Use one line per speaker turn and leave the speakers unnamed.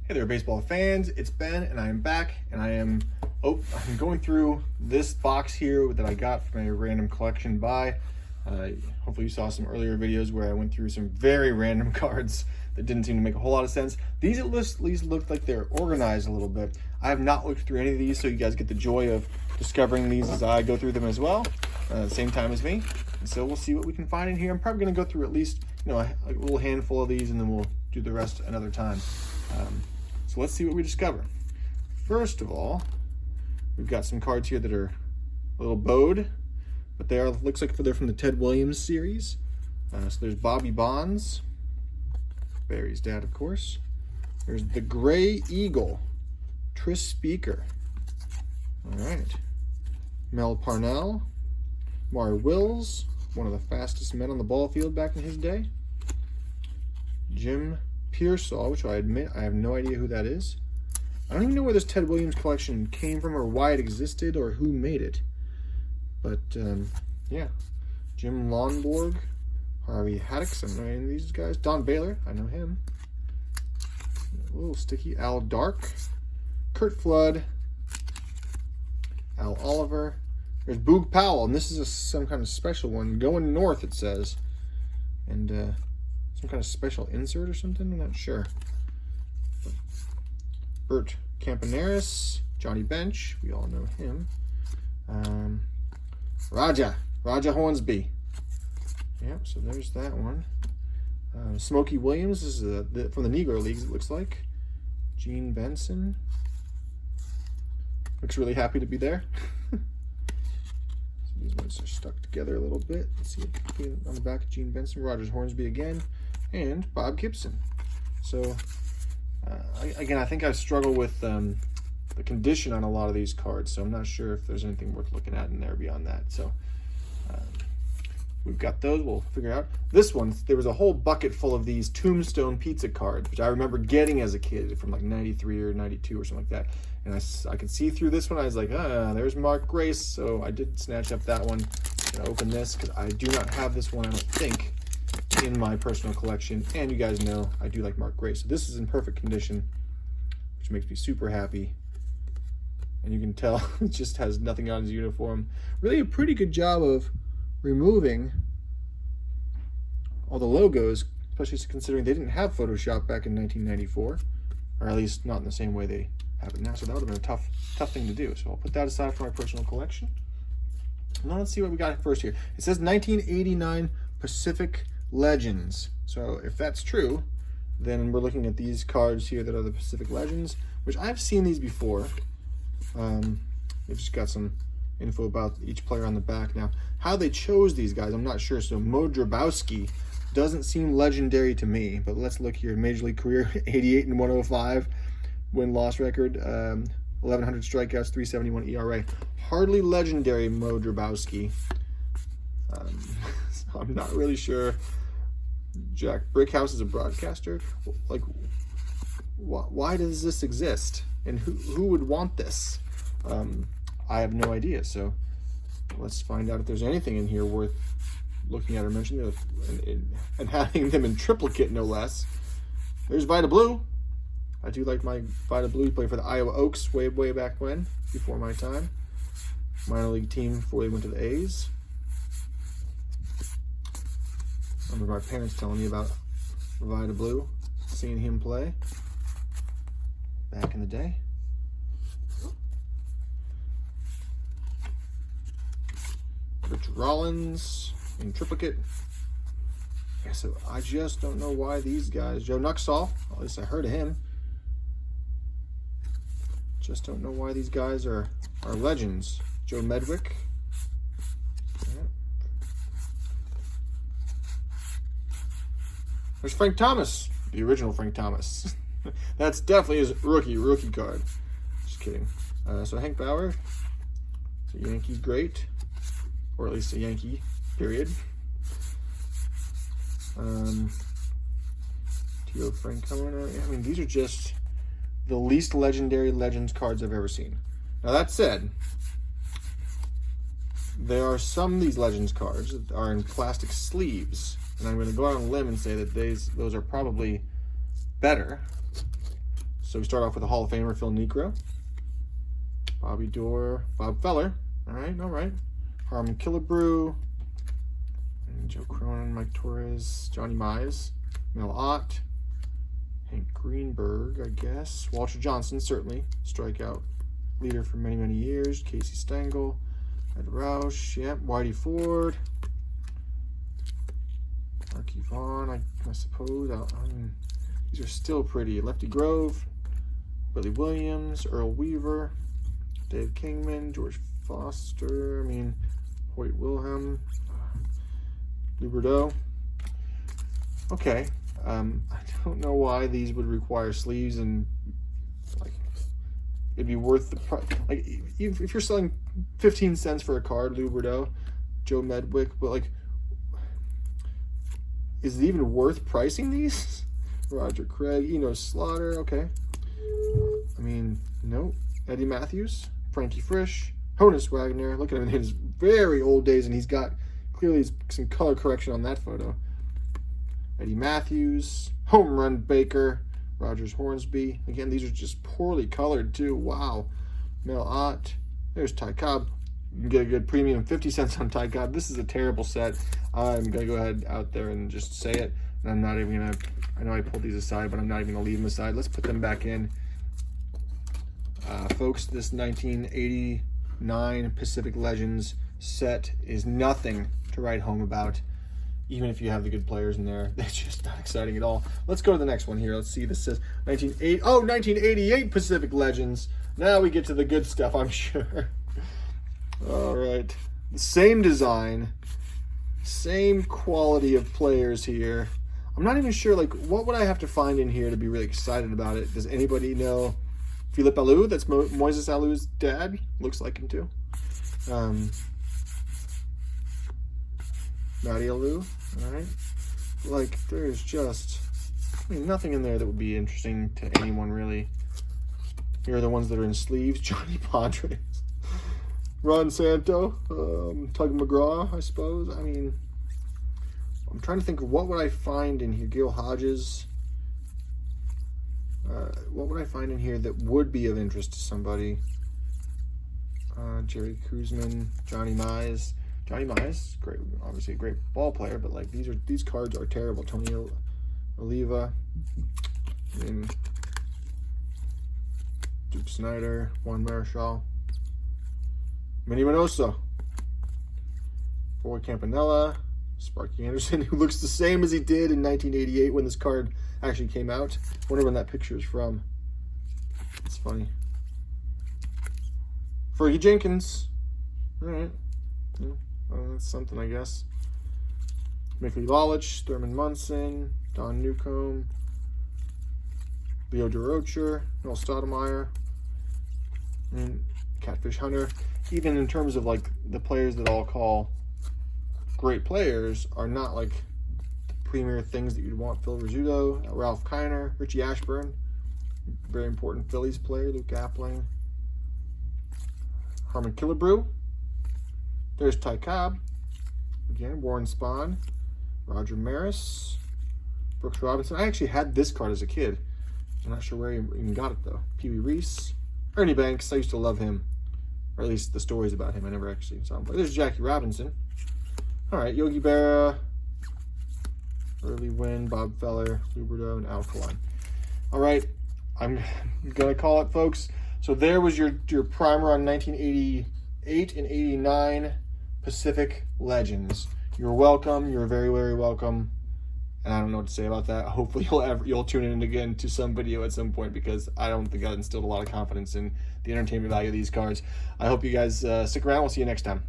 Hey there, baseball fans. It's Ben, and I am back, and I'm going through this box here that I got from a random collection buy. Hopefully you saw some earlier videos where I went through some very random cards that didn't seem to make a whole lot of sense. These at least look like they're organized a little bit. I have not looked through any of these, so you guys get the joy of discovering these as I go through them as well, at the same time as me. And so we'll see what we can find in here. I'm probably going to go through at least a little handful of these, and then we'll do the rest another time. So let's see what we discover. First of all, we've got some cards here that are a little bowed, but they are, looks like they're from the Ted Williams series. So there's Bobby Bonds, Barry's dad, of course. There's the Gray Eagle, Tris Speaker. All right. Mel Parnell, Maury Wills, one of the fastest men on the ball field back in his day. Jim Pearsall, which I admit I have no idea who that is. I don't even know where this Ted Williams collection came from or why it existed or who made it. But yeah, Jim Lonborg, Harvey Haddix, I don't know any of these guys. Don Baylor, I know him. A little sticky. Al Dark, Kurt Flood, Al Oliver. There's Boog Powell, and this is some kind of special one. Going North, it says. And some kind of special insert or something? I'm not sure. Bert Campaneris, Johnny Bench, we all know him. Raja Hornsby. Yeah, so there's that one. Smokey Williams, this is from the Negro Leagues, it looks like. Gene Benson. Looks really happy to be there. So these ones are stuck together a little bit. Let's see on the back of Gene Benson, Rogers Hornsby again, and Bob Gibson. So again, I think I struggle with the condition on a lot of these cards, so I'm not sure if there's anything worth looking at in there beyond that. So we've got those, we'll figure out. This one, there was a whole bucket full of these Tombstone Pizza cards, which I remember getting as a kid from like 93 or 92 or something like that. And I could see through this one, I was like, there's Mark Grace. So I did snatch up that one and open this, because I do not have this one, I don't think, in my personal collection. And you guys know I do like Mark Grace. So this is in perfect condition, which makes me super happy. And you can tell it just has nothing on his uniform. Really a pretty good job of removing all the logos, especially considering they didn't have Photoshop back in 1994, or at least not in the same way they have it now. So that would have been a tough thing to do. So I'll put that aside for my personal collection. Now let's see what we got first here. It says 1989 Pacific Legends. So if that's true, then we're looking at these cards here that are the Pacific Legends, which I've seen these before. They've just got some info about each player on the back. Now, how they chose these guys, I'm not sure. So Mo Drabowski doesn't seem legendary to me, but let's look here. Major League career, 88 and 105 win-loss record, 1,100 strikeouts, 371 ERA. Hardly legendary Mo Drabowski. So I'm not really sure. Jack Brickhouse is a broadcaster. Like, why does this exist? And who would want this? I have no idea. So let's find out if there's anything in here worth looking at or mentioning, and having them in triplicate, no less. There's Vida Blue. I do like my Vida Blue. He played for the Iowa Oaks way back when, before my time. Minor league team before they went to the A's. I remember my parents telling me about Vida Blue, seeing him play back in the day. Rich Rollins in triplicate. Yeah, so I just don't know why these guys. Joe Nuxall, at least I heard of him. Just don't know why these guys are legends. Joe Medwick. Yeah. There's Frank Thomas, the original Frank Thomas. That's definitely his rookie card. Just kidding. So Hank Bauer, so Yankees great, or at least a Yankee, period. Tio Francona. I mean, these are just the least legendary Legends cards I've ever seen. Now that said, there are some of these Legends cards that are in plastic sleeves, and I'm going to go out on a limb and say that those are probably better. So we start off with a Hall of Famer, Phil Niekro. Bobby Doerr, Bob Feller. All right. Harmon Killebrew. And Joe Cronin, Mike Torres, Johnny Mize, Mel Ott, Hank Greenberg, I guess. Walter Johnson, certainly. Strikeout leader for many, many years. Casey Stengel, Ed Roush, yep. Whitey Ford. Marky Vaughn, I suppose. I mean, these are still pretty. Lefty Grove, Willie Williams, Earl Weaver, Dave Kingman, George Foster, I mean, Hoyt Wilhelm, Lou Bordeaux. Okay, I don't know why these would require sleeves, and like it'd be worth the price. Like if you're selling 15 cents for a card, Lou Bordeaux, Joe Medwick, but like, is it even worth pricing these? Roger Craig, Slaughter, okay. I mean, no. Eddie Matthews, Frankie Frisch, Honus Wagner. Look at him in his very old days, and he's got clearly some color correction on that photo. Eddie Matthews, Home Run Baker, Rogers Hornsby. Again, these are just poorly colored too. Wow. Mel Ott. There's Ty Cobb. You can get a good premium, 50 cents on Ty Cobb. This is a terrible set. I'm going to go ahead out there and just say it. And I'm not even going to, I know I pulled these aside, but I'm not even going to leave them aside. Let's put them back in. Folks, this 1989 Pacific Legends set is nothing to write home about. Even if you have the good players in there, it's just not exciting at all. Let's go to the next one here. Let's see. This says 1988 Pacific Legends. Now we get to the good stuff, I'm sure. All right. The same design, same quality of players here. I'm not even sure, like, what would I have to find in here to be really excited about it? Does anybody know? Philippe Alou, that's Moises Alou's dad. Looks like him too. Matty Alou, all right. Like, there's just, nothing in there that would be interesting to anyone, really. Here are the ones that are in sleeves. Johnny Padres. Ron Santo. Tug McGraw, I suppose. I mean, I'm trying to think of what would I find in here. Gil Hodges. What would I find in here that would be of interest to somebody? Jerry Kuzman, Johnny Mize. Johnny Mize, great, obviously a great ball player, but like these cards are terrible. Tony Oliva, Duke Snyder, Juan Marichal, Minnie Minoso, Roy Campanella, Sparky Anderson, who looks the same as he did in 1988 when this card actually came out. Wonder when that picture is from. It's funny. Fergie Jenkins. All right. Yeah, that's something, I guess. Mickey Lolich, Thurman Munson, Don Newcomb, Leo DeRocher, Noel Stoudemire, and Catfish Hunter. Even in terms of like the players that I'll call great players are not like the premier things that you'd want. Phil Rizzuto, Ralph Kiner, Richie Ashburn, very important Phillies player, Luke Appling, Harmon Killebrew. There's Ty Cobb. Again, Warren Spahn, Roger Maris, Brooks Robinson. I actually had this card as a kid. I'm not sure where he even got it though. Pee Wee Reese, Ernie Banks. I used to love him, or at least the stories about him. I never actually saw him play. There's Jackie Robinson. All right, Yogi Berra, Early Wynn, Bob Feller, Lou Bordeaux, and Al Kaline. All right, I'm gonna call it, folks. So there was your primer on 1988 and 89 Pacific Legends. You're welcome. You're very, very welcome. And I don't know what to say about that. Hopefully you'll tune in again to some video at some point, because I don't think I instilled a lot of confidence in the entertainment value of these cards. I hope you guys stick around. We'll see you next time.